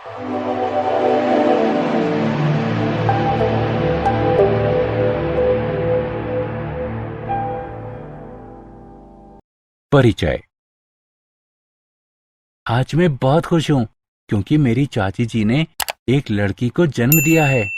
परिचय। आज मैं बहुत खुश हूं क्योंकि मेरी चाची जी ने एक लड़की को जन्म दिया है।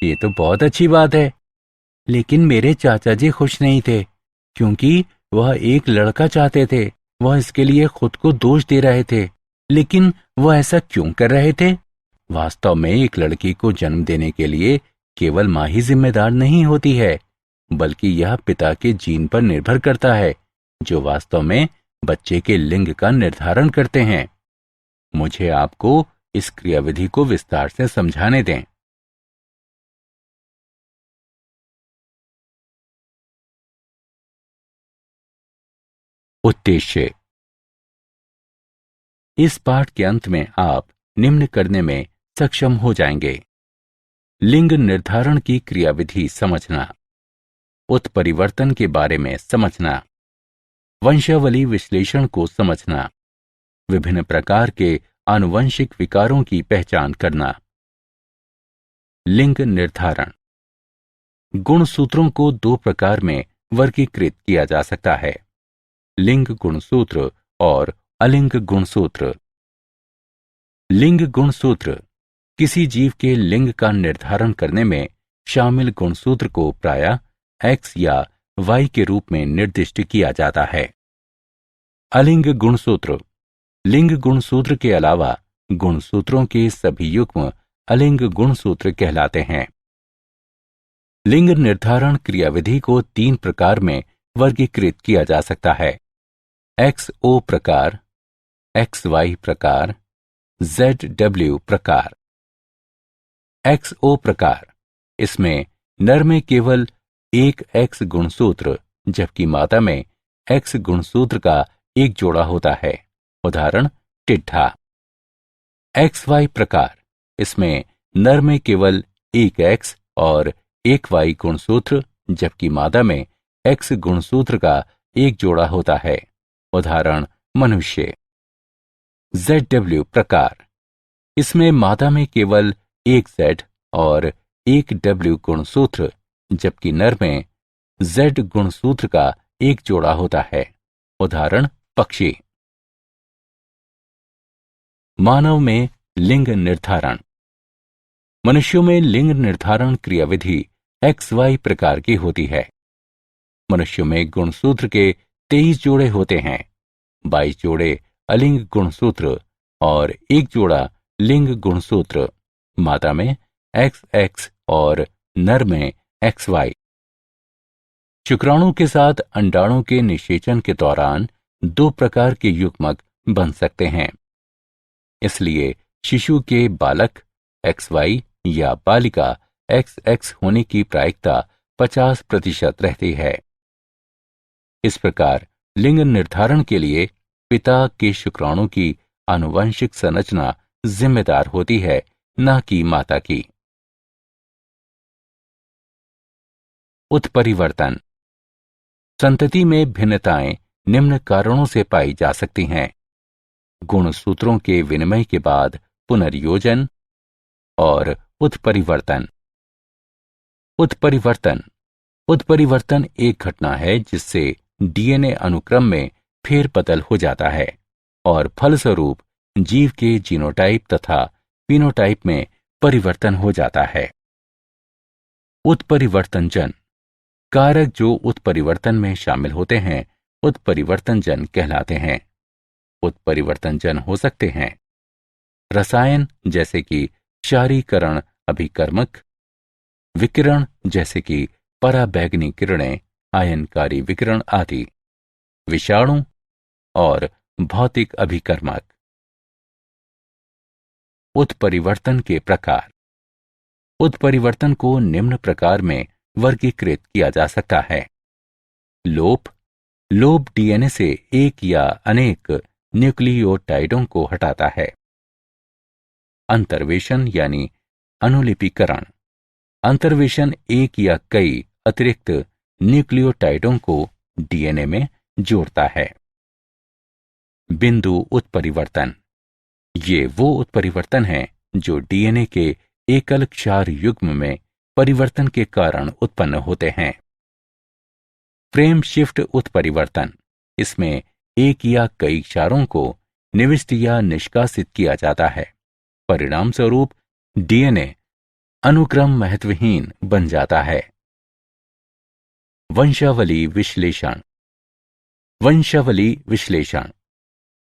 ये तो बहुत अच्छी बात है। लेकिन मेरे चाचा जी खुश नहीं थे क्योंकि वह एक लड़का चाहते थे। वह इसके लिए खुद को दोष दे रहे थे। लेकिन वह ऐसा क्यों कर रहे थे? वास्तव में एक लड़की को जन्म देने के लिए केवल मां ही जिम्मेदार नहीं होती है, बल्कि यह पिता के जीन पर निर्भर करता है, जो वास्तव में बच्चे के लिंग का निर्धारण करते हैं। मुझे आपको इस क्रियाविधि को विस्तार से समझाने दें। उद्देश्य। इस पाठ के अंत में आप निम्न करने में सक्षम हो जाएंगे: लिंग निर्धारण की क्रियाविधि समझना, उत्परिवर्तन के बारे में समझना, वंशावली विश्लेषण को समझना, विभिन्न प्रकार के आनुवंशिक विकारों की पहचान करना। लिंग निर्धारण। गुणसूत्रों को दो प्रकार में वर्गीकृत किया जा सकता है: लिंग गुणसूत्र और अलिंग गुणसूत्र। लिंग गुणसूत्र किसी जीव के लिंग का निर्धारण करने में शामिल गुणसूत्र को प्रायः X या Y के रूप में निर्दिष्ट किया जाता है। अलिंग गुणसूत्र। लिंग गुणसूत्र के अलावा गुणसूत्रों के सभी युग्म अलिंग गुणसूत्र कहलाते हैं। लिंग निर्धारण क्रियाविधि को तीन प्रकार में वर्गीकृत किया जा सकता है: XO प्रकार, XY प्रकार, ZW प्रकार। XO प्रकार, इसमें नर में केवल एक X गुणसूत्र जबकि मादा में X गुणसूत्र का एक जोड़ा होता है। उदाहरण: टिड्ढा। XY प्रकार, इसमें नर में केवल एक X और एक Y गुणसूत्र जबकि मादा में X गुणसूत्र का एक जोड़ा होता है। उदाहरण: मनुष्य। ZW प्रकार, इसमें मादा में केवल एक Z और एक W गुणसूत्र जबकि नर में Z गुणसूत्र का एक जोड़ा होता है। उदाहरण: पक्षी। मानव में लिंग निर्धारण। मनुष्यों में लिंग निर्धारण क्रियाविधि XY प्रकार की होती है। मनुष्यों में गुणसूत्र के 23 जोड़े होते हैं: 22 जोड़े अलिंग गुणसूत्र और एक जोड़ा लिंग गुणसूत्र। मादा में XX और नर में XY। शुक्राणु के साथ अंडाणु के निषेचन के दौरान दो प्रकार के युग्मक बन सकते हैं। इसलिए शिशु के बालक XY या बालिका XX होने की प्रायिकता 50% रहती है। इस प्रकार लिंग निर्धारण के लिए पिता के शुक्राणु की आनुवंशिक संरचना जिम्मेदार होती है, न कि माता की। उत्परिवर्तन। संतति में भिन्नताएं निम्न कारणों से पाई जा सकती हैं: गुणसूत्रों के विनिमय के बाद पुनर्योजन और उत्परिवर्तन। उत्परिवर्तन। उत्परिवर्तन एक घटना है जिससे DNA अनुक्रम में फेरबदल हो जाता है और फलस्वरूप जीव के जीनोटाइप तथा फिनोटाइप में परिवर्तन हो जाता है। उत्परिवर्तनजन कारक जो उत्परिवर्तन में शामिल होते हैं उत्परिवर्तनजन कहलाते हैं। उत्परिवर्तनजन हो सकते हैं रसायन जैसे कि क्षारीकरण अभिकर्मक, विकिरण जैसे कि पराबैंगनी किरणें, आयनकारी विकिरण आदि, विषाणु और भौतिक अभिकर्मक। उत्परिवर्तन के प्रकार। उत्परिवर्तन को निम्न प्रकार में वर्गीकृत किया जा सकता है: लोप। लोप DNA से एक या अनेक न्यूक्लियोटाइडों को हटाता है। अंतर्वेशन यानी अनुलिपीकरण। अंतर्वेशन एक या कई अतिरिक्त न्यूक्लियोटाइडों को DNA में जोड़ता है। बिंदु उत्परिवर्तन। ये वो उत्परिवर्तन हैं जो डीएनए के एकल क्षार युग्म में परिवर्तन के कारण उत्पन्न होते हैं। फ्रेम शिफ्ट उत्परिवर्तन, इसमें एक या कई क्षारों को निविष्ट या निष्कासित किया जाता है। परिणाम स्वरूप डीएनए अनुक्रम महत्वहीन बन जाता है। वंशावली विश्लेषण। वंशावली विश्लेषण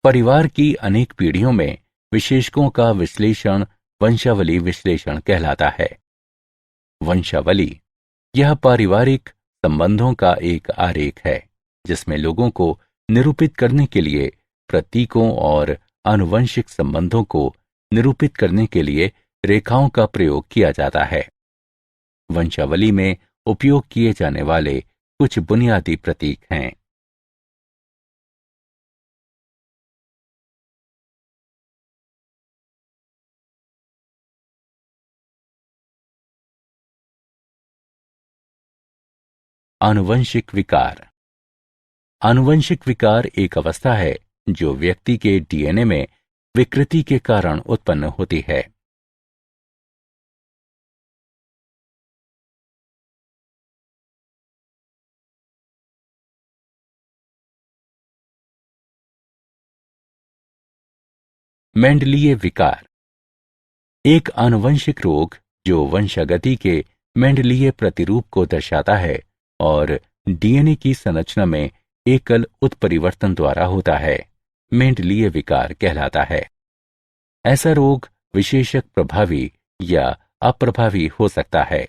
परिवार की अनेक पीढ़ियों में विशेषकों का विश्लेषण वंशावली विश्लेषण कहलाता है। वंशावली यह पारिवारिक संबंधों का एक आरेख है जिसमें लोगों को निरूपित करने के लिए प्रतीकों और आनुवंशिक संबंधों को निरूपित करने के लिए रेखाओं का प्रयोग किया जाता है। वंशावली में उपयोग किए जाने वाले कुछ बुनियादी प्रतीक हैं। आनुवंशिक विकार। आनुवंशिक विकार एक अवस्था है जो व्यक्ति के डीएनए में विकृति के कारण उत्पन्न होती है। मेंडलीय विकार एक आनुवंशिक रोग जो वंशागति के मेंडलीय प्रतिरूप को दर्शाता है और डीएनए की संरचना में एकल उत्परिवर्तन द्वारा होता है, मेंडलीय विकार कहलाता है। ऐसा रोग विशेषक प्रभावी या अप्रभावी हो सकता है।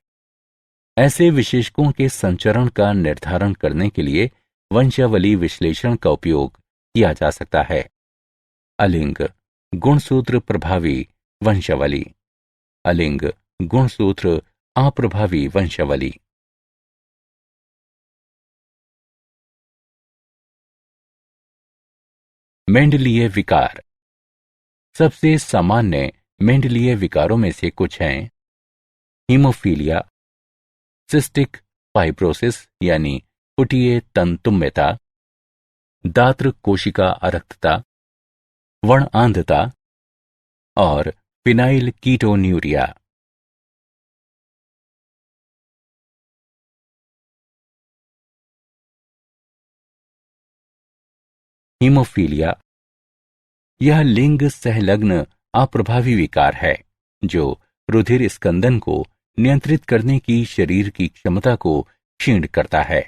ऐसे विशेषकों के संचरण का निर्धारण करने के लिए वंशावली विश्लेषण का उपयोग किया जा सकता है। अलिंग गुणसूत्र प्रभावी वंशावली, अलिंग गुणसूत्र अप्रभावी वंशावली। मेंडलीय विकार सबसे सामान्य मेंडलीय विकारों में से कुछ हैं हीमोफीलिया, सिस्टिक फाइब्रोसिस यानी पुटीय तंतुम्यता, दात्र कोशिका अरक्तता, वर्णआंधता और फिनाइल कीटोन्यूरिया। हीमोफीलिया यह लिंग सहलग्न अप्रभावी विकार है जो रुधिर स्कंदन को नियंत्रित करने की शरीर की क्षमता को क्षीण करता है।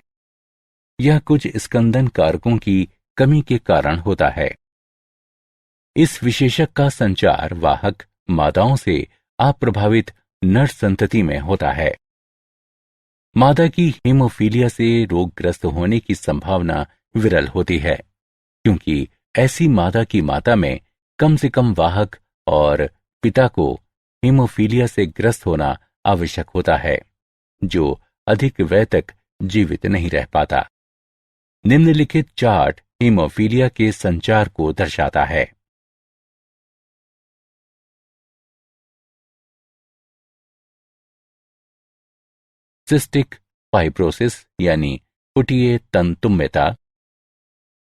यह कुछ स्कंदन कारकों की कमी के कारण होता है। इस विशेषक का संचार वाहक मादाओं से अप्रभावित नर संतति में होता है। मादा की हीमोफीलिया से रोगग्रस्त होने की संभावना विरल होती है क्योंकि ऐसी मादा की माता में कम से कम वाहक और पिता को हीमोफीलिया से ग्रस्त होना आवश्यक होता है जो अधिक वय तक जीवित नहीं रह पाता। निम्नलिखित चार्ट हीमोफीलिया के संचार को दर्शाता है। सिस्टिक फाइब्रोसिस यानी पुटीय तंतुम्यता।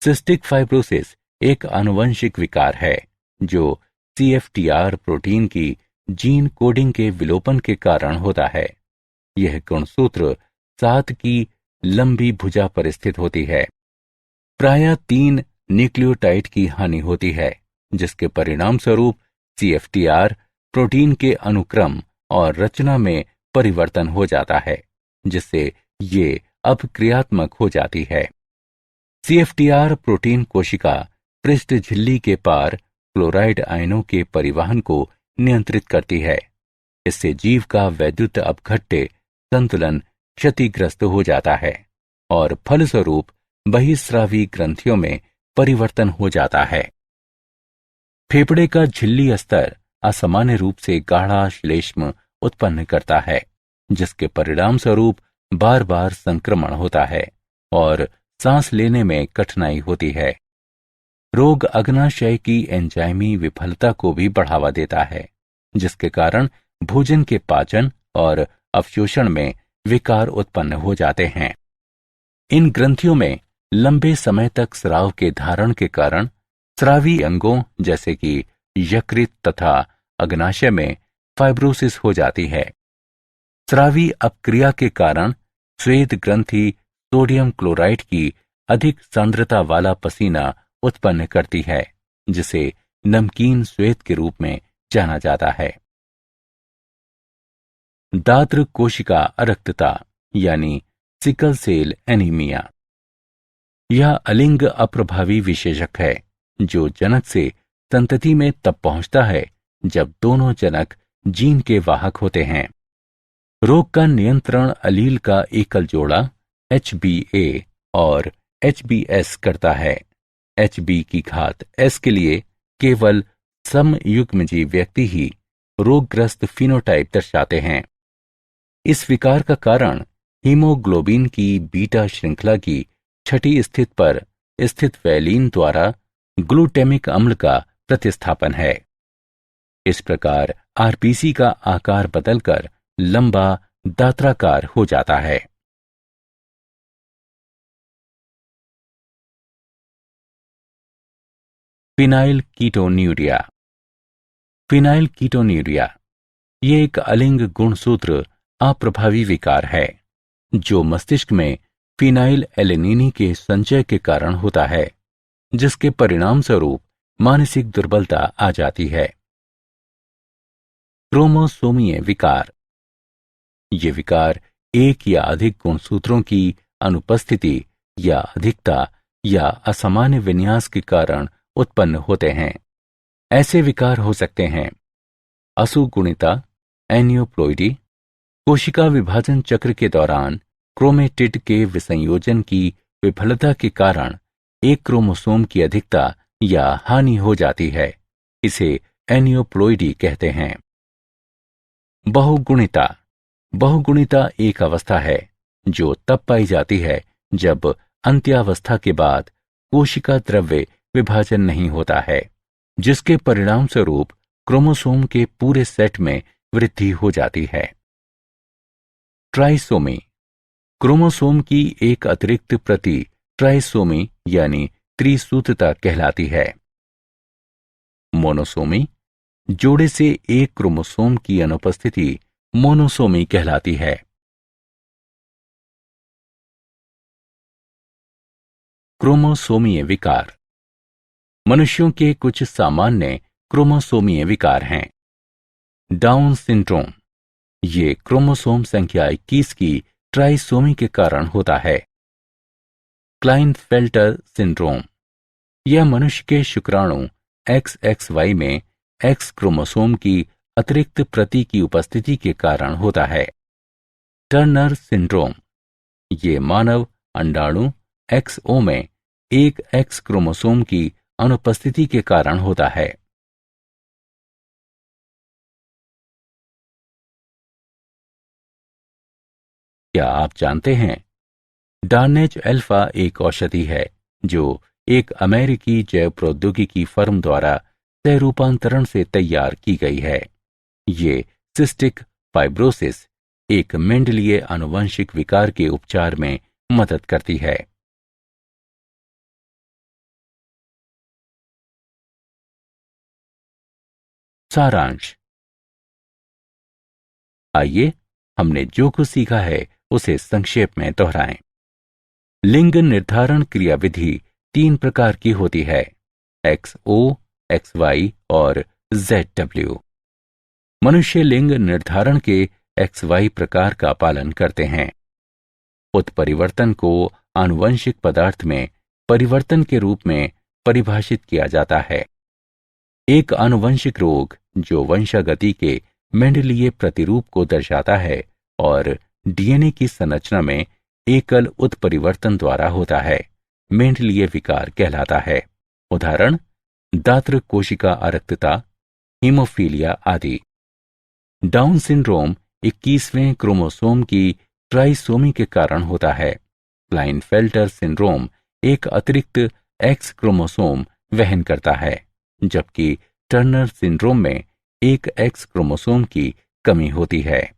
सिस्टिक फाइब्रोसिस एक आनुवंशिक विकार है जो CFTR प्रोटीन की जीन कोडिंग के विलोपन के कारण होता है। यह गुणसूत्र 7 की लंबी भुजा पर स्थित होती है। प्रायः 3 न्यूक्लियोटाइड की हानि होती है जिसके परिणाम स्वरूप CFTR प्रोटीन के अनुक्रम और रचना में परिवर्तन हो जाता है जिससे ये अपक्रियात्मक हो जाती है। CFTR प्रोटीन कोशिका पृष्ठ झिल्ली के पार क्लोराइड आयनों के परिवहन को नियंत्रित करती है। इससे जीव का वैद्युत अपघट्य संतुलन क्षतिग्रस्त हो जाता है और फलस्वरूप बहिस्रावी ग्रंथियों में परिवर्तन हो जाता है। फेफड़े का झिल्ली स्तर असामान्य रूप से गाढ़ा श्लेष्म उत्पन्न करता है जिसके परिणाम स्वरूप बार बार संक्रमण होता है और सांस लेने में कठिनाई होती है। रोग अग्नाशय की एंजाइमी विफलता को भी बढ़ावा देता है जिसके कारण भोजन के पाचन और अवशोषण में विकार उत्पन्न हो जाते हैं। इन ग्रंथियों में लंबे समय तक स्राव के धारण के कारण स्रावी अंगों जैसे कि यकृत तथा अग्नाशय में फाइब्रोसिस हो जाती है। स्रावी अपक्रिया के कारण श्वेत ग्रंथि सोडियम क्लोराइड की अधिक सांद्रता वाला पसीना उत्पन्न करती है, जिसे नमकीन श्वेत के रूप में जाना जाता है। दात्र कोशिका अरक्तता यानी सिकल सेल एनीमिया। यह अलिंग अप्रभावी विशेषक है जो जनक से संतति में तब पहुंचता है जब दोनों जनक जीन के वाहक होते हैं। रोग का नियंत्रण अलील का एकल जोड़ा HbA और HbS करता है। Hb की घात S के लिए केवल समयुग्मजीव व्यक्ति ही रोगग्रस्त फिनोटाइप दर्शाते हैं। इस विकार का कारण हीमोग्लोबिन की बीटा श्रृंखला की छठी स्थिति पर स्थित वैलीन द्वारा ग्लूटेमिक अम्ल का प्रतिस्थापन है। इस प्रकार आरबीसी का आकार बदलकर लंबा दात्राकार हो जाता है। Phenyl ketonuria. फिनाइल कीटोन्यूरिया ये एक अलिंग गुणसूत्र अप्रभावी विकार है जो मस्तिष्क में फिनाइल एलेनिनी के संचय के कारण होता है, जिसके परिणाम स्वरूप मानसिक दुर्बलता आ जाती है। क्रोमोसोमीय विकार। ये विकार एक या अधिक गुणसूत्रों की अनुपस्थिति या अधिकता या असामान्य विन्यास के कारण उत्पन्न होते हैं। ऐसे विकार हो सकते हैं असुगुणिता, एनियोप्लोइडी, कोशिका विभाजन चक्र के दौरान क्रोमेटिड के विसंयोजन की विफलता के कारण एक क्रोमोसोम की अधिकता या हानि हो जाती है। इसे एनियोप्लोइडी कहते हैं। बहुगुणिता। बहुगुणिता एक अवस्था है जो तब पाई जाती है जब अंत्यावस्था के बाद कोशिका द्रव्य विभाजन नहीं होता है, जिसके परिणाम स्वरूप क्रोमोसोम के पूरे सेट में वृद्धि हो जाती है। ट्राइसोमी। क्रोमोसोम की एक अतिरिक्त प्रति ट्राइसोमी यानी त्रिसूत्रता कहलाती है। मोनोसोमी। जोड़े से एक क्रोमोसोम की अनुपस्थिति मोनोसोमी कहलाती है। क्रोमोसोमीय विकार। मनुष्यों के कुछ सामान्य क्रोमोसोमीय विकार हैं। Down syndrome. ये क्रोमोसोम संख्या 21 की ट्राइसोमी के कारण होता है। Klinefelter syndrome. यह मनुष्य के शुक्राणु XXY में X क्रोमोसोम की अतिरिक्त प्रति की उपस्थिति के कारण होता है। Turner syndrome. ये मानव अंडाणु XO में एक X क्रोमोसोम की अनुपस्थिति के कारण होता है। क्या आप जानते हैं डार्नेज अल्फा एक औषधि है जो एक अमेरिकी जैव प्रौद्योगिकी फर्म द्वारा सह रूपांतरण से तैयार की गई है। ये सिस्टिक फाइब्रोसिस, एक मेंडलीय आनुवंशिक विकार के उपचार में मदद करती है। सारांश। आइए हमने जो कुछ सीखा है उसे संक्षेप में दोहराएं। लिंग निर्धारण क्रियाविधि 3 प्रकार की होती है, XO, XY और ZW। मनुष्य लिंग निर्धारण के XY प्रकार का पालन करते हैं। उत्परिवर्तन को आनुवंशिक पदार्थ में परिवर्तन के रूप में परिभाषित किया जाता है। एक आनुवंशिक रोग जो वंशागति के मेंडलीय प्रतिरूप को दर्शाता है और डीएनए की संरचना में एकल उत्परिवर्तन द्वारा होता है, मेंडलीय विकार कहलाता है। उदाहरण दात्र कोशिका अरक्तता, हीमोफीलिया आदि। डाउन सिंड्रोम 21वें क्रोमोसोम की ट्राइसोमी के कारण होता है। क्लाइनफेल्टर सिंड्रोम एक अतिरिक्त X क्रोमोसोम वहन करता है, जबकि टर्नर सिंड्रोम में एक X क्रोमोसोम की कमी होती है।